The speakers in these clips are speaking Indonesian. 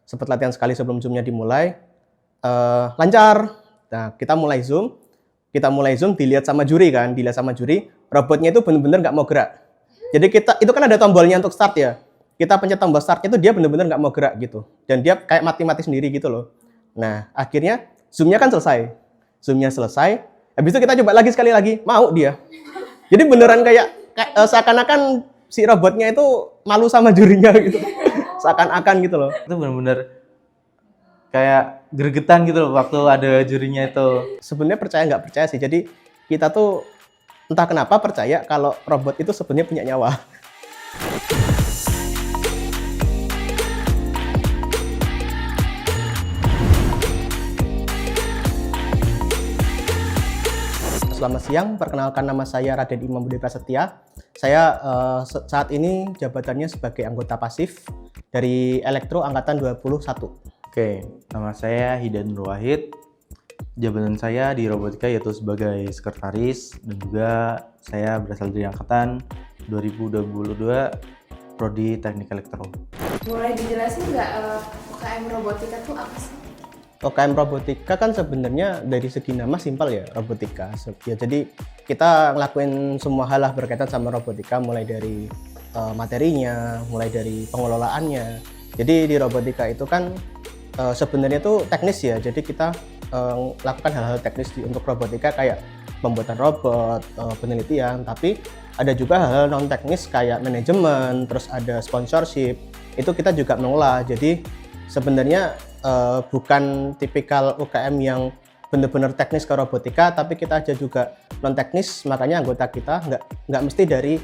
sempat latihan sekali sebelum Zoom-nya dimulai, lancar. Nah, kita mulai Zoom, dilihat sama juri, robotnya itu benar-benar nggak mau gerak. Jadi itu kan ada tombolnya untuk start ya. Kita pencet tombol startnya itu dia benar-benar nggak mau gerak gitu. Dan dia kayak mati-mati sendiri gitu loh. Nah, akhirnya Zoom-nya kan selesai. Habis itu kita coba lagi sekali lagi, mau dia. Jadi beneran kayak seakan-akan si robotnya itu malu sama jurinya gitu. Seakan-akan gitu loh. Itu benar-benar kayak gregetan gitu loh waktu ada jurinya itu. Sebenarnya percaya nggak percaya sih. Jadi kita tuh entah kenapa percaya kalau robot itu sebenarnya punya nyawa. Selamat siang, perkenalkan nama saya Raden Imam Budi Prasetya. Saya saat ini jabatannya sebagai anggota pasif dari Elektro Angkatan 21. Oke, nama saya Hidan Nur Wahid. Jabatan saya di robotika yaitu sebagai sekretaris, dan juga saya berasal dari angkatan 2022 Prodi Teknik Elektro. Boleh dijelasin nggak UKM robotika tuh apa sih? UKM robotika kan sebenarnya dari segi nama simpel ya, robotika. Ya, jadi kita ngelakuin semua hal lah berkaitan sama robotika, mulai dari materinya, mulai dari pengelolaannya. Jadi di robotika itu kan sebenarnya itu teknis ya. Jadi kita lakukan hal-hal teknis untuk robotika kayak pembuatan robot, penelitian. Tapi ada juga hal-hal non teknis kayak manajemen, terus ada sponsorship. Itu kita juga mengelola. Jadi sebenarnya bukan tipikal UKM yang benar-benar teknis ke robotika, tapi kita aja juga non teknis. Makanya anggota kita nggak mesti dari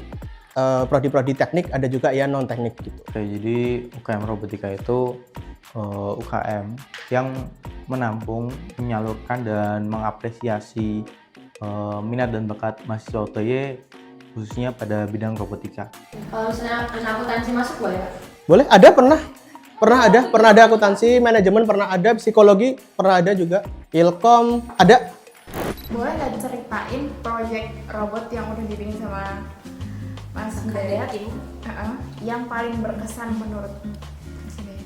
prodi-prodi teknik, ada juga ya non teknik gitu. Oke, jadi UKM robotika itu UKM yang menampung, menyalurkan dan mengapresiasi minat dan bakat mahasiswa UTY khususnya pada bidang robotika. Kalau misalnya akuntansi masuk boleh Pak? Boleh, pernah ada akuntansi, manajemen pernah ada, psikologi pernah ada juga, ilkom ada. Boleh nggak diceritain proyek robot yang udah dibikin sama Mas Hidayat ini? Yang paling berkesan menurut Mas Hidayat?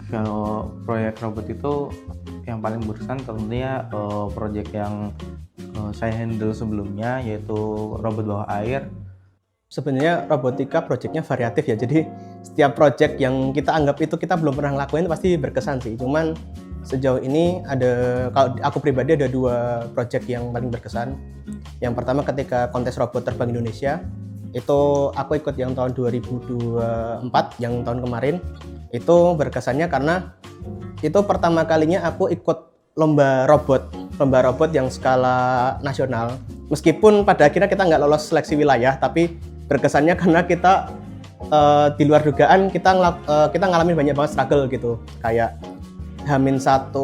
Kalau proyek robot itu yang paling berkesan tentunya proyek yang saya handle sebelumnya, yaitu robot bawah air. Sebenarnya robotika proyeknya variatif ya, jadi setiap proyek yang kita anggap itu kita belum pernah ngelakuin pasti berkesan sih. Cuman sejauh ini kalau aku pribadi ada 2 proyek yang paling berkesan. Yang pertama ketika kontes robot terbang Indonesia, itu aku ikut yang tahun 2024, yang tahun kemarin. Itu berkesannya karena itu pertama kalinya aku ikut lomba robot yang skala nasional. Meskipun pada akhirnya kita nggak lolos seleksi wilayah, tapi berkesannya karena kita di luar dugaan kita ngalamin banyak banget struggle gitu. Kayak H-1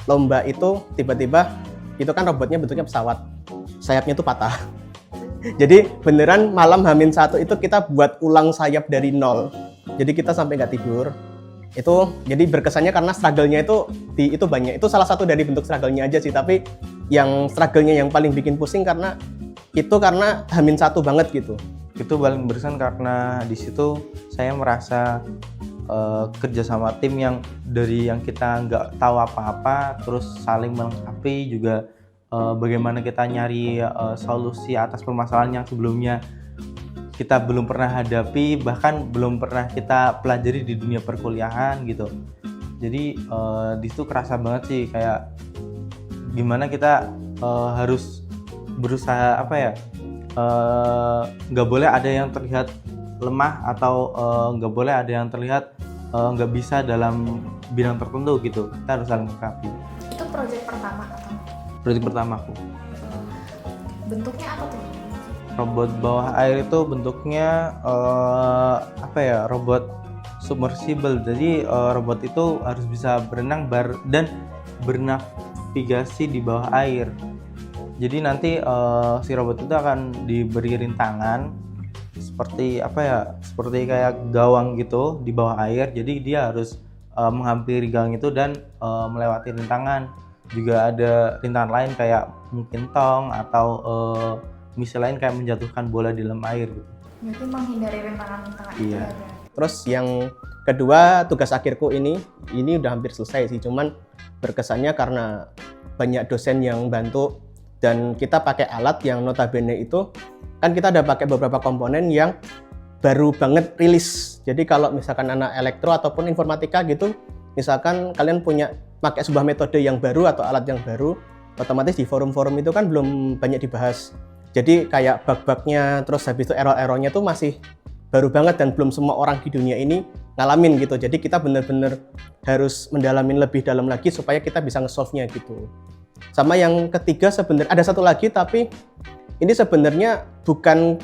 lomba itu tiba-tiba itu kan robotnya bentuknya pesawat, sayapnya itu patah. Jadi beneran malam H-1 itu kita buat ulang sayap dari nol. Jadi kita sampai nggak tidur. Itu jadi berkesannya karena struggle-nya itu banyak. Itu salah satu dari bentuk struggle-nya aja sih, tapi yang struggle-nya yang paling bikin pusing karena H-1 banget gitu. Itu paling berkesan karena di situ saya merasa kerja sama tim yang dari yang kita nggak tahu apa-apa, terus saling melengkapi juga, bagaimana kita nyari solusi atas permasalahan yang sebelumnya kita belum pernah hadapi, bahkan belum pernah kita pelajari di dunia perkuliahan gitu. Jadi di situ kerasa banget sih kayak gimana kita harus berusaha nggak boleh ada yang terlihat lemah atau nggak boleh ada yang terlihat nggak bisa dalam bidang tertentu gitu. Kita harus saling melengkapi. Itu proyek pertama atau? Proyek pertamaku. Bentuknya apa tuh? Robot bawah air itu bentuknya robot submersible. Jadi robot itu harus bisa berenang dan bernavigasi di bawah air. Jadi nanti si robot itu akan diberi rintangan seperti kayak gawang gitu di bawah air. Jadi dia harus menghampiri gawang itu dan melewati rintangan. Juga ada rintangan lain kayak mungkin tong atau misi lain kayak menjatuhkan bola di dalam air gitu. Berarti menghindari rintangan-rintangan itu Iya. ada. Terus yang Kedua, tugas akhirku ini udah hampir selesai sih, cuman berkesannya karena banyak dosen yang bantu dan kita pakai alat yang notabene itu kan kita ada pakai beberapa komponen yang baru banget rilis. Jadi kalau misalkan anak elektro ataupun informatika gitu, misalkan kalian punya pakai sebuah metode yang baru atau alat yang baru, otomatis di forum-forum itu kan belum banyak dibahas. Jadi kayak bug-bugnya, terus habis itu error-errornya tuh masih baru banget dan belum semua orang di dunia ini ngalamin gitu. Jadi kita benar-benar harus mendalamin lebih dalam lagi supaya kita bisa nge-solve-nya gitu. Sama yang ketiga sebenarnya ada satu lagi, tapi ini sebenarnya bukan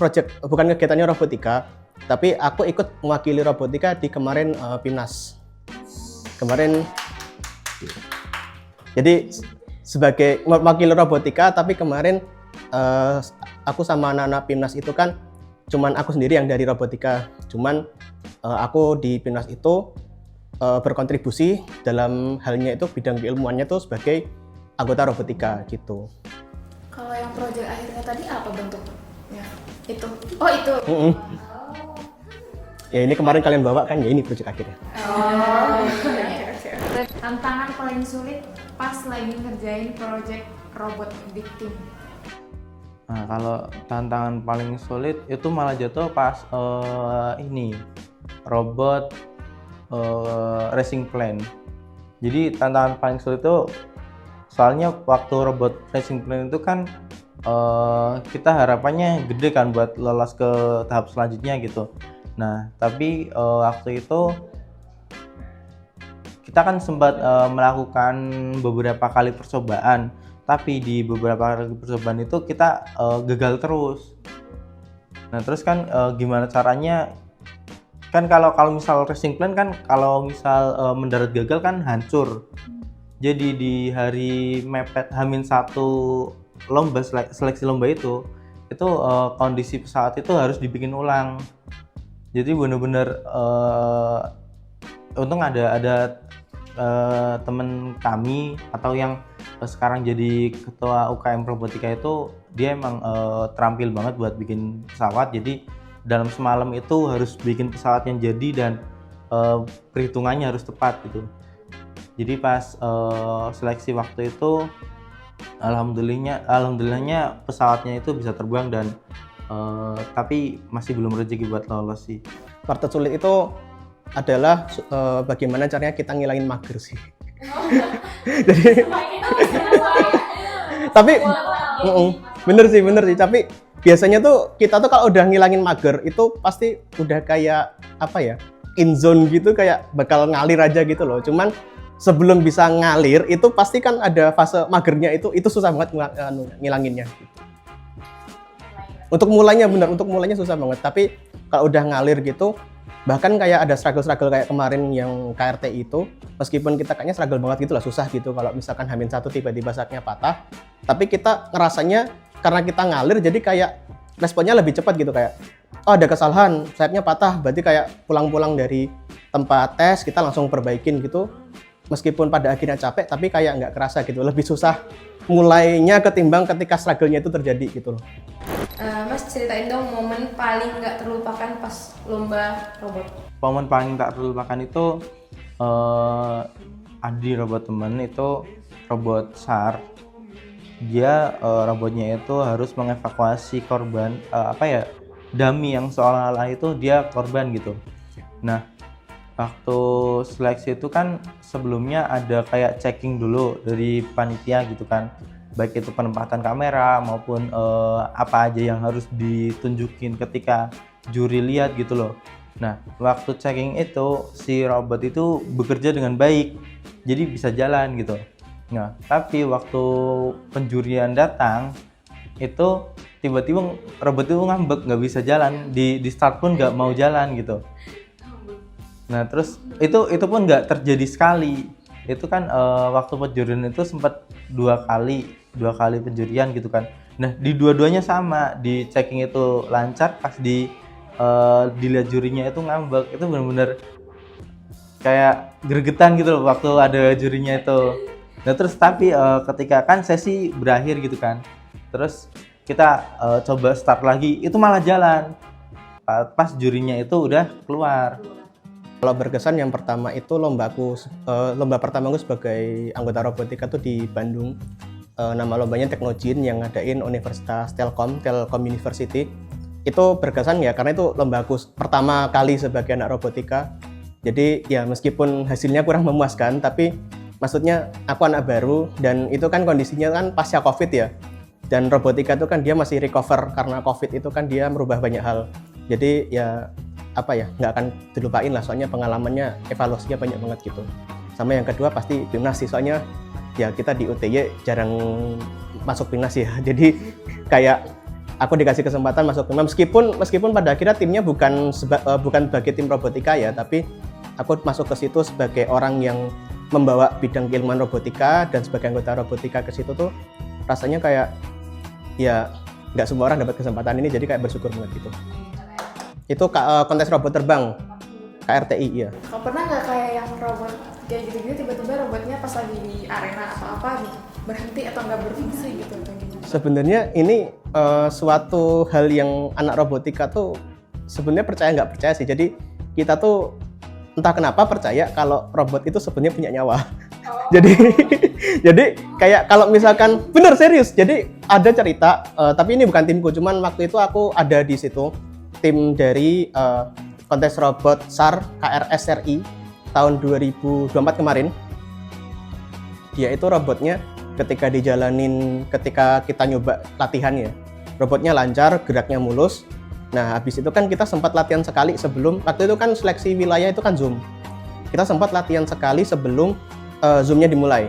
kegiatannya robotika, tapi aku ikut mewakili robotika di kemarin PIMNAS. Kemarin jadi sebagai mewakili robotika, tapi kemarin aku sama anak-anak PIMNAS itu kan cuman aku sendiri yang dari robotika. Cuman aku di PIMNAS itu berkontribusi dalam halnya itu bidang keilmuannya tuh sebagai anggota robotika gitu. Kalau yang proyek akhirnya tadi apa bentuknya? Itu. Oh, itu. Ya ini kemarin kalian bawa kan, ya ini proyek akhirnya. Tantangan paling sulit pas lagi ngerjain proyek robot big team. Nah, kalau tantangan paling sulit itu malah jatuh pas ini robot racing plan. Jadi tantangan paling sulit itu soalnya waktu robot racing plan itu kan kita harapannya gede kan buat lolos ke tahap selanjutnya gitu. Nah, tapi waktu itu kita kan sempat melakukan beberapa kali percobaan, tapi di beberapa kali percobaan itu kita gagal terus. Nah, terus kan gimana caranya? Kan kalau misal racing plan kan kalau misal mendarat gagal kan hancur. Jadi di hari mepet H-1 lomba seleksi lomba itu kondisi pesawat itu harus dibikin ulang. Jadi benar-benar untung ada teman kami atau yang sekarang jadi ketua UKM robotika itu dia emang terampil banget buat bikin pesawat. Jadi dalam semalam itu harus bikin pesawat yang jadi dan perhitungannya harus tepat gitu. Jadi pas seleksi waktu itu alhamdulillahnya pesawatnya itu bisa terbang dan tapi masih belum rezeki buat lolos sih. Part tersulit itu adalah bagaimana caranya kita ngilangin mager sih. Jadi tapi bener sih, tapi biasanya tuh kita tuh kalau udah ngilangin mager itu pasti udah kayak apa ya, in zone gitu, kayak bakal ngalir aja gitu loh. Cuman sebelum bisa ngalir itu pasti kan ada fase magernya, itu susah banget ngilanginnya gitu. Untuk mulainya susah banget, tapi kalau udah ngalir gitu, bahkan kayak ada struggle kayak kemarin yang KRT itu, meskipun kita kayaknya struggle banget gitu lah, susah gitu kalau misalkan H-1 tiba-tiba saknya patah, tapi kita ngerasanya karena kita ngalir jadi kayak responnya lebih cepat gitu, kayak oh ada kesalahan, sayapnya patah, berarti kayak pulang-pulang dari tempat tes kita langsung perbaikin gitu. Meskipun pada akhirnya capek, tapi kayak nggak kerasa gitu, lebih susah mulainya ketimbang ketika struggle-nya itu terjadi gitu loh. Mas ceritain dong momen paling nggak terlupakan pas lomba robot. Momen paling tak terlupakan itu Adi robot temen itu robot SAR. Dia robotnya itu harus mengevakuasi korban dummy yang seolah-olah itu dia korban gitu. Nah, waktu seleksi itu kan sebelumnya ada kayak checking dulu dari panitia gitu kan, baik itu penempatan kamera maupun apa aja yang harus ditunjukin ketika juri lihat gitu loh. Nah, waktu checking itu si robot itu bekerja dengan baik, jadi bisa jalan gitu. Nah, tapi waktu penjurian datang itu tiba-tiba robot itu ngambek, nggak bisa jalan, di start pun nggak mau jalan gitu. Nah, terus itu pun nggak terjadi sekali. Itu kan waktu penjurian itu sempat dua kali penjurian gitu kan. Nah, di dua-duanya sama, di checking itu lancar, pas dilihat jurinya itu ngambek. Itu benar-benar kayak gregetan gitu loh waktu ada jurinya itu. Nah, terus tapi ketika kan sesi berakhir gitu kan, terus kita coba start lagi, itu malah jalan pas jurinya itu udah keluar. Kalau berkesan yang pertama itu lomba pertamaku sebagai anggota robotika tuh di Bandung. Nama lombanya Teknojin yang ngadain Universitas Telkom University. Itu berkesan ya karena itu lomba aku pertama kali sebagai anak robotika. Jadi ya meskipun hasilnya kurang memuaskan, tapi maksudnya aku anak baru dan itu kan kondisinya kan pasca Covid ya. Dan robotika itu kan dia masih recover karena Covid itu kan dia merubah banyak hal. Jadi ya apa ya, nggak akan dilupain lah soalnya pengalamannya, evaluasinya banyak banget gitu. Sama yang kedua pasti PIMNAS sih, soalnya ya kita di UTY jarang masuk PIMNAS ya. Jadi kayak aku dikasih kesempatan masuk PIMNAS meskipun pada akhirnya timnya bukan sebagai tim robotika ya, tapi aku masuk ke situ sebagai orang yang membawa bidang keilmuan robotika dan sebagai anggota robotika ke situ tuh rasanya kayak ya nggak semua orang dapat kesempatan ini, jadi kayak bersyukur banget gitu. Itu kontes robot terbang KRTI ya. Kau pernah nggak kayak yang robot kayak gitu-gitu tiba-tiba robotnya pas lagi di arena atau apa gitu berhenti atau nggak berfungsi gitu? Sebenarnya ini suatu hal yang anak robotika tuh sebenarnya percaya nggak percaya sih. Jadi kita tuh entah kenapa percaya kalau robot itu sebenarnya punya nyawa. Jadi kayak kalau misalkan bener serius. Jadi ada cerita, tapi ini bukan timku, cuman waktu itu aku ada di situ. Tim dari kontes robot SAR KRSRI tahun 2024 kemarin. Dia itu robotnya ketika kita nyoba latihan ya, robotnya lancar, geraknya mulus. Nah habis itu kan kita sempat latihan sekali sebelum, waktu itu kan seleksi wilayah itu kan Zoom. Kita sempat latihan sekali sebelum Zoom-nya dimulai.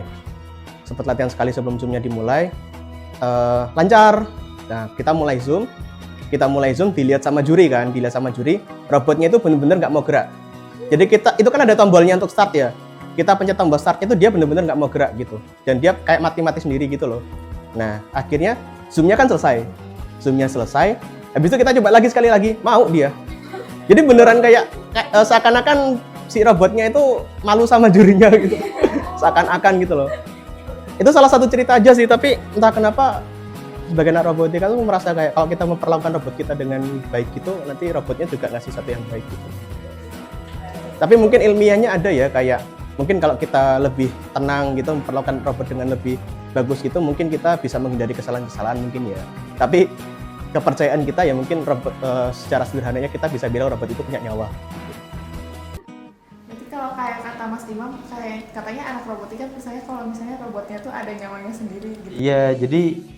Sempat latihan sekali sebelum Zoom-nya dimulai, lancar. Nah kita mulai Zoom, dilihat sama juri, robotnya itu benar-benar nggak mau gerak. Jadi itu kan ada tombolnya untuk start ya, kita pencet tombol startnya itu dia benar-benar nggak mau gerak gitu, dan dia kayak mati sendiri gitu loh. Nah akhirnya zoomnya selesai, habis itu kita coba lagi sekali lagi, mau dia. Jadi beneran kayak seakan-akan si robotnya itu malu sama jurinya gitu, seakan-akan gitu loh. Itu salah satu cerita aja sih, tapi entah kenapa sebagai anak robotika tuh merasa kayak kalau kita memperlakukan robot kita dengan baik gitu, nanti robotnya juga ngasih satu yang baik gitu. Tapi mungkin ilmiahnya ada ya, kayak mungkin kalau kita lebih tenang gitu, memperlakukan robot dengan lebih bagus gitu, mungkin kita bisa menghindari kesalahan-kesalahan mungkin ya. Tapi kepercayaan kita ya mungkin robot, secara sederhananya kita bisa bilang robot itu punya nyawa. Nanti kalau kayak kata Mas Imam, kayak katanya anak robotika percaya kalau misalnya robotnya tuh ada nyawanya sendiri gitu. Iya, jadi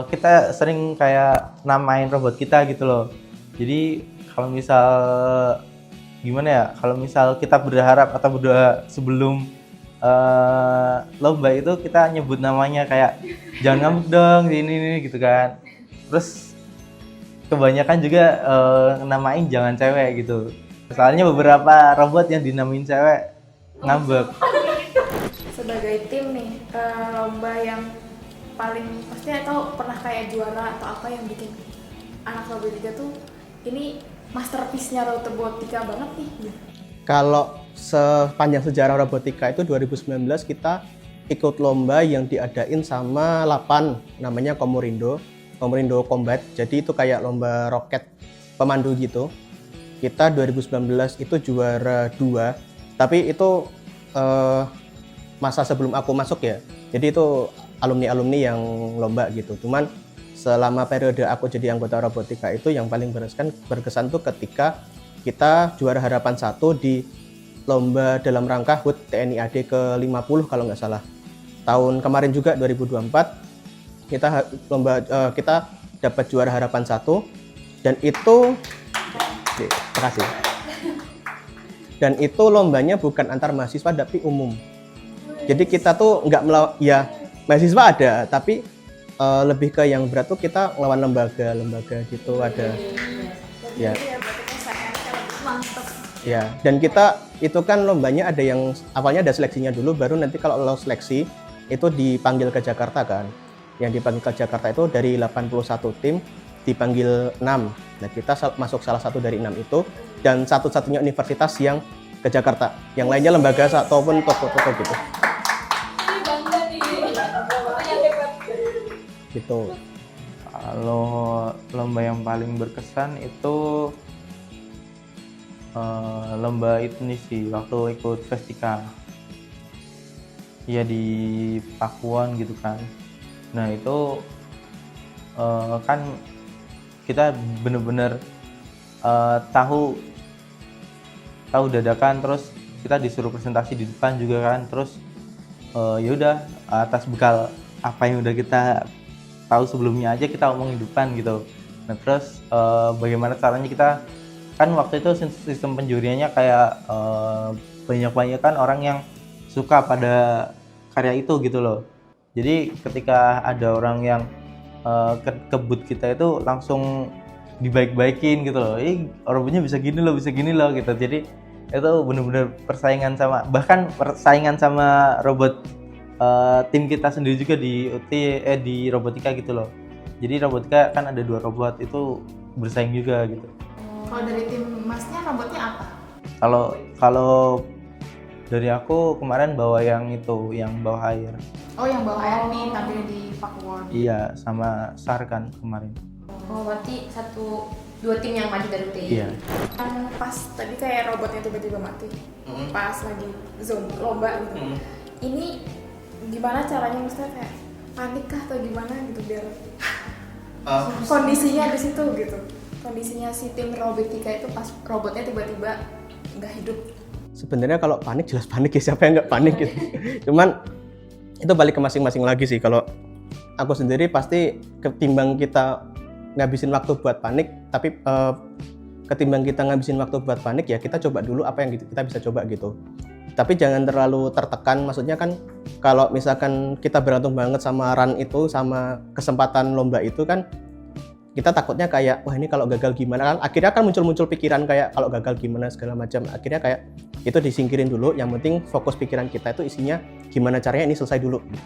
kita sering kayak namain robot kita gitu loh. Jadi kalau misal gimana ya, kalau misal kita berharap atau berdoa sebelum lomba itu kita nyebut namanya kayak jangan ngamuk dong ini gitu kan. Terus kebanyakan juga namain jangan cewek gitu. Soalnya beberapa robot yang dinamain cewek ngambek. Sebagai tim nih, lomba yang paling pasti atau pernah kayak juara atau apa yang bikin anak robotika tuh ini masterpiece-nya robotika banget nih gitu. Kalau sepanjang sejarah robotika itu 2019 kita ikut lomba yang diadain sama LAPAN, namanya Komurindo Combat. Jadi itu kayak lomba roket pemandu gitu. Kita 2019 itu juara 2, tapi itu masa sebelum aku masuk ya. Jadi itu alumni yang lomba gitu. Cuman selama periode aku jadi anggota robotika itu yang paling berkesan tuh ketika kita juara harapan 1 di lomba dalam rangka HUT TNI AD ke-50 kalau nggak salah. Tahun kemarin juga 2024 kita dapat juara harapan 1 dan itu terima kasih. Dan itu lombanya bukan antar mahasiswa tapi umum. Jadi kita tuh nggak ya mahasiswa ada, tapi lebih ke yang berat tuh kita ngelawan lembaga gitu ada. Ya. Ya, dan kita itu kan lombanya ada yang awalnya ada seleksinya dulu, baru nanti kalau lolos seleksi itu dipanggil ke Jakarta kan. Yang dipanggil ke Jakarta itu dari 81 tim dipanggil 6. Nah, kita masuk salah satu dari 6 itu dan satu-satunya universitas yang ke Jakarta. Yang lainnya lembaga ataupun toko-toko gitu. Gitu. Kalau lomba yang paling berkesan itu lomba itu nih sih, waktu ikut Festika. Iya di Pakuan gitu kan. Nah itu kan kita bener-bener tahu dadakan, terus kita disuruh presentasi di depan juga kan, terus ya udah atas bekal apa yang udah kita tahu sebelumnya aja kita omongin di depan gitu. Nah terus bagaimana caranya kita, kan waktu itu sistem penjuriannya kayak banyak kan orang yang suka pada karya itu gitu loh. Jadi ketika ada orang yang kebut kita itu langsung dibaik-baikin gitu loh. Robotnya bisa gini loh gitu. Jadi itu benar-benar persaingan sama robot tim kita sendiri juga di robotika gitu loh. Jadi robotika kan ada 2 robot, itu bersaing juga gitu. Kalau dari tim masnya robotnya apa? Kalau dari aku kemarin bawa yang bawa air. Oh, yang bawa air nih tampil di Pakuwon. Iya, sama SAR kan kemarin. Oh, berarti 2 tim yang maju dari TI. Iya. Kan pas tadi kayak robotnya tiba-tiba mati. Pas lagi lomba gitu. Ini gimana caranya, maksudnya kayak panik kah atau gimana gitu biar kondisinya di situ gitu. Kondisinya si tim robotika itu pas robotnya tiba-tiba nggak hidup. Sebenarnya kalau panik jelas panik ya, siapa yang nggak panik gitu. Cuman itu balik ke masing-masing lagi sih. Kalau aku sendiri pasti ketimbang kita ngabisin waktu buat panik, tapi ketimbang kita ngabisin waktu buat panik ya kita coba dulu apa yang kita bisa coba gitu. Tapi jangan terlalu tertekan, maksudnya kan kalau misalkan kita bergantung banget sama run itu, sama kesempatan lomba itu kan kita takutnya kayak wah ini kalau gagal gimana kan, akhirnya kan muncul pikiran kayak kalau gagal gimana segala macam. Akhirnya kayak itu disingkirin dulu, yang penting fokus pikiran kita itu isinya gimana caranya ini selesai dulu gitu.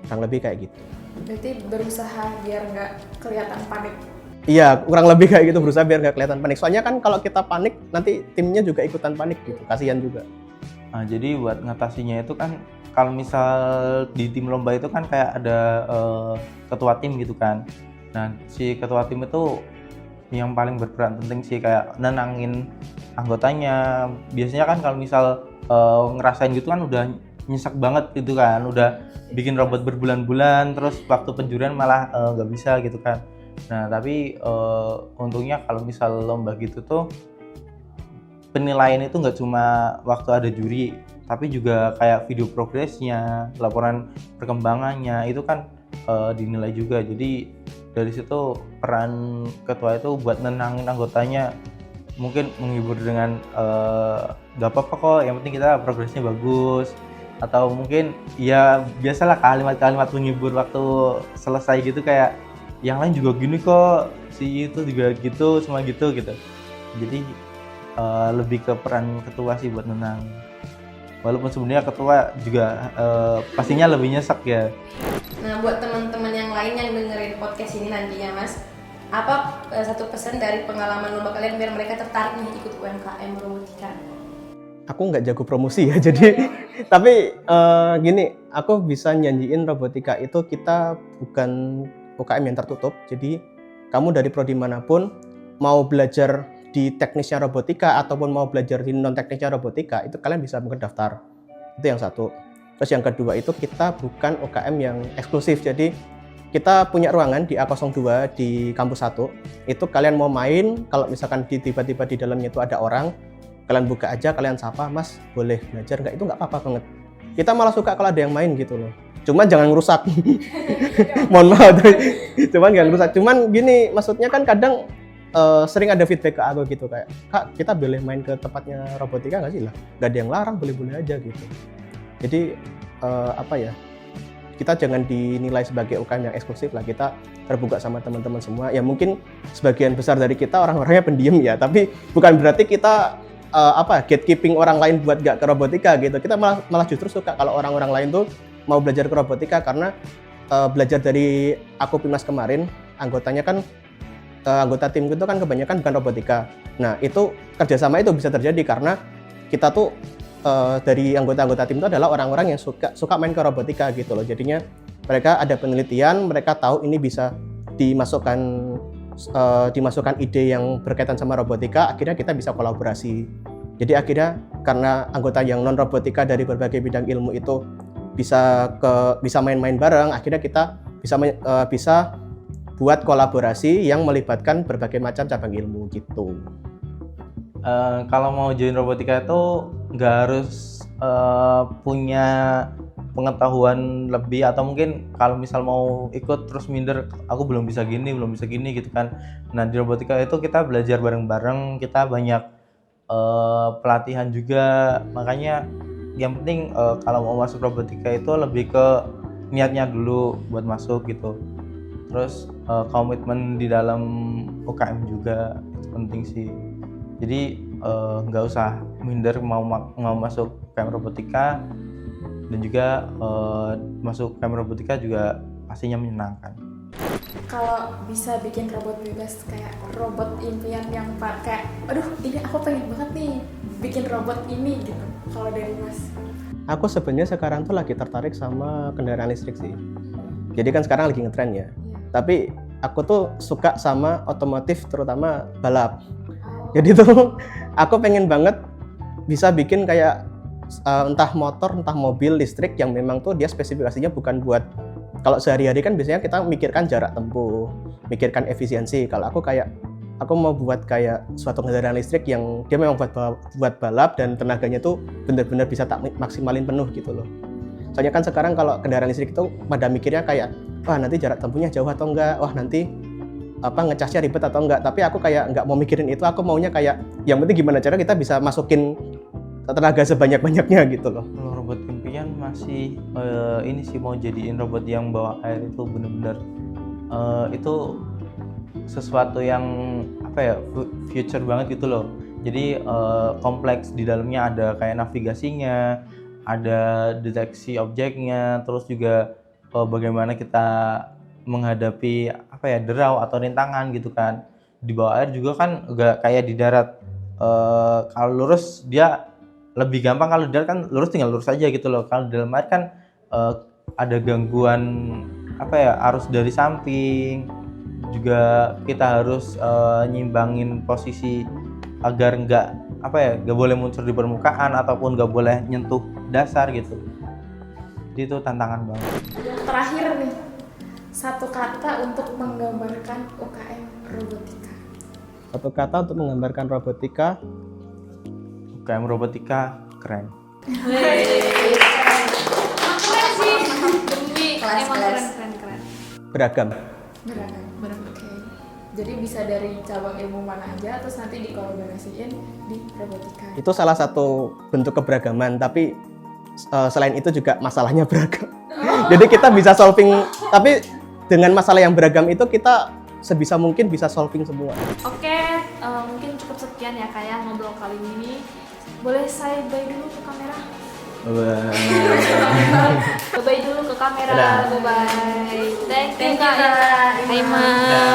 Kurang lebih kayak gitu. Berarti berusaha biar nggak kelihatan panik. Iya, kurang lebih kayak gitu, berusaha biar nggak kelihatan panik. Soalnya kan kalau kita panik nanti timnya juga ikutan panik gitu, kasihan juga. Nah, jadi buat ngatasinya itu kan kalau misal di tim lomba itu kan kayak ada ketua tim gitu kan. Nah, si ketua tim itu yang paling berperan penting sih, kayak nenangin anggotanya. Biasanya kan kalau misal ngerasain gitu kan udah nyesek banget gitu kan, udah bikin robot berbulan-bulan, terus waktu penjurian malah nggak bisa gitu kan. Nah, tapi untungnya kalau misal lomba gitu tuh penilaian itu nggak cuma waktu ada juri, tapi juga kayak video progresnya, laporan perkembangannya itu kan dinilai juga. Jadi dari situ peran ketua itu buat nenangin anggotanya, mungkin menghibur dengan nggak apa-apa kok, yang penting kita progresnya bagus, atau mungkin ya biasalah kalimat-kalimat menghibur waktu selesai gitu, kayak yang lain juga gini kok, si itu juga gitu, semua gitu. Jadi lebih ke peran ketua sih buat nenang. Walaupun sebenarnya ketua juga pastinya lebih nyesek ya. Nah, buat teman-teman yang lain yang dengerin podcast ini nantinya, Mas, apa satu pesan dari pengalaman lomba kalian biar mereka tertarik nih ikut UMKM robotika? Aku nggak jago promosi ya, jadi tapi gini, aku bisa nyanyiin robotika itu kita bukan UKM yang tertutup. Jadi kamu dari prodi manapun mau belajar di teknisnya robotika ataupun mau belajar di non teknisnya robotika, itu kalian bisa mendaftar. Itu yang satu. Terus yang kedua itu kita bukan UKM yang eksklusif. Jadi kita punya ruangan di A02 di kampus 1. Itu kalian mau main, kalau misalkan tiba-tiba di dalamnya itu ada orang, kalian buka aja, kalian sapa, "Mas, boleh belajar nggak?" Itu nggak apa-apa banget. Kita malah suka kalau ada yang main gitu loh. Cuman jangan ngerusak. Mohon maaf. Cuman jangan ngerusak. Cuman gini, maksudnya kan kadang sering ada feedback ke aku gitu kayak, "Kak, kita boleh main ke tempatnya robotika nggak sih?" Lah, nggak ada yang larang, boleh-boleh aja gitu. Jadi apa ya, kita jangan dinilai sebagai UKM yang eksklusif lah, kita terbuka sama teman-teman semua. Ya mungkin sebagian besar dari kita orang-orangnya pendiam ya, tapi bukan berarti kita gatekeeping orang lain buat nggak ke robotika gitu. Kita malah justru suka kalau orang-orang lain tuh mau belajar ke robotika, karena belajar dari aku Pimas kemarin, anggotanya kan anggota tim itu kan kebanyakan bukan robotika. Nah, itu kerjasama itu bisa terjadi karena kita tuh dari anggota-anggota tim itu adalah orang-orang yang suka main ke robotika gitu loh. Jadinya mereka ada penelitian, mereka tahu ini bisa dimasukkan dimasukkan ide yang berkaitan sama robotika, akhirnya kita bisa kolaborasi. Jadi akhirnya karena anggota yang non robotika dari berbagai bidang ilmu itu bisa main-main bareng, akhirnya kita bisa buat kolaborasi yang melibatkan berbagai macam cabang ilmu gitu. Kalau mau join robotika itu nggak harus punya pengetahuan lebih, atau mungkin kalau misal mau ikut terus minder, aku belum bisa gini gitu kan. Nah, di robotika itu kita belajar bareng-bareng, kita banyak pelatihan juga. Makanya yang penting kalau mau masuk robotika itu lebih ke niatnya dulu buat masuk gitu. Terus komitmen di dalam UKM juga itu penting sih. Jadi nggak usah minder mau masuk UKM robotika, dan juga masuk UKM robotika juga pastinya menyenangkan. Kalau bisa bikin robot bebas kayak robot impian yang kayak, aduh ini aku pengen banget nih bikin robot ini gitu. Kalau dari Mas? Aku sebenarnya sekarang tuh lagi tertarik sama kendaraan listrik sih. Jadi kan sekarang lagi ngetren ya. Tapi aku tuh suka sama otomotif, terutama balap. Jadi tuh aku pengen banget bisa bikin kayak entah motor, entah mobil listrik yang memang tuh dia spesifikasinya bukan buat, kalau sehari-hari kan biasanya kita mikirkan jarak tempuh, mikirkan efisiensi. Kalau aku mau buat kayak suatu kendaraan listrik yang dia memang buat balap dan tenaganya tuh benar-benar bisa tak maksimalin penuh gitu loh. Soalnya kan sekarang kalau kendaraan listrik itu pada mikirnya kayak, wah nanti jarak tempuhnya jauh atau enggak, wah nanti ngecasnya ribet atau enggak. Tapi aku kayak enggak mau mikirin itu, aku maunya kayak yang penting gimana cara kita bisa masukin tenaga sebanyak-banyaknya gitu loh. Kalau robot impian masih ini sih, mau jadiin robot yang bawa air itu bener-bener itu sesuatu yang future banget gitu loh. Jadi kompleks, di dalamnya ada kayak navigasinya, ada deteksi objeknya, terus juga bagaimana kita menghadapi derau atau rintangan gitu kan. Di bawah air juga kan enggak kayak di darat. Kalau lurus dia lebih gampang, kalau di darat kan lurus tinggal lurus aja gitu loh. Kalau di dalam air kan ada gangguan arus dari samping, juga kita harus nyimbangin posisi agar nggak boleh muncul di permukaan ataupun nggak boleh nyentuh dasar gitu. Jadi itu tantangan banget. Yang terakhir nih, satu kata untuk menggambarkan UKM robotika. Satu kata untuk menggambarkan robotika, UKM robotika keren. Keren sih. Demi Kelas. emang keren. beragam. Beragam. Oke. Jadi bisa dari cabang ilmu mana aja, terus nanti dikolaborasiin di robotika. Itu salah satu bentuk keberagaman, tapi selain itu juga masalahnya beragam. Jadi kita bisa solving, tapi dengan masalah yang beragam itu kita sebisa mungkin bisa solving semua. Oke, mungkin cukup sekian ya kayak ngobrol kali ini. Boleh saya bye dulu ke kamera? Bye dulu ke kamera. Dadah. Bye. Thank you Thank you, Kak. Kak. Hai Mas.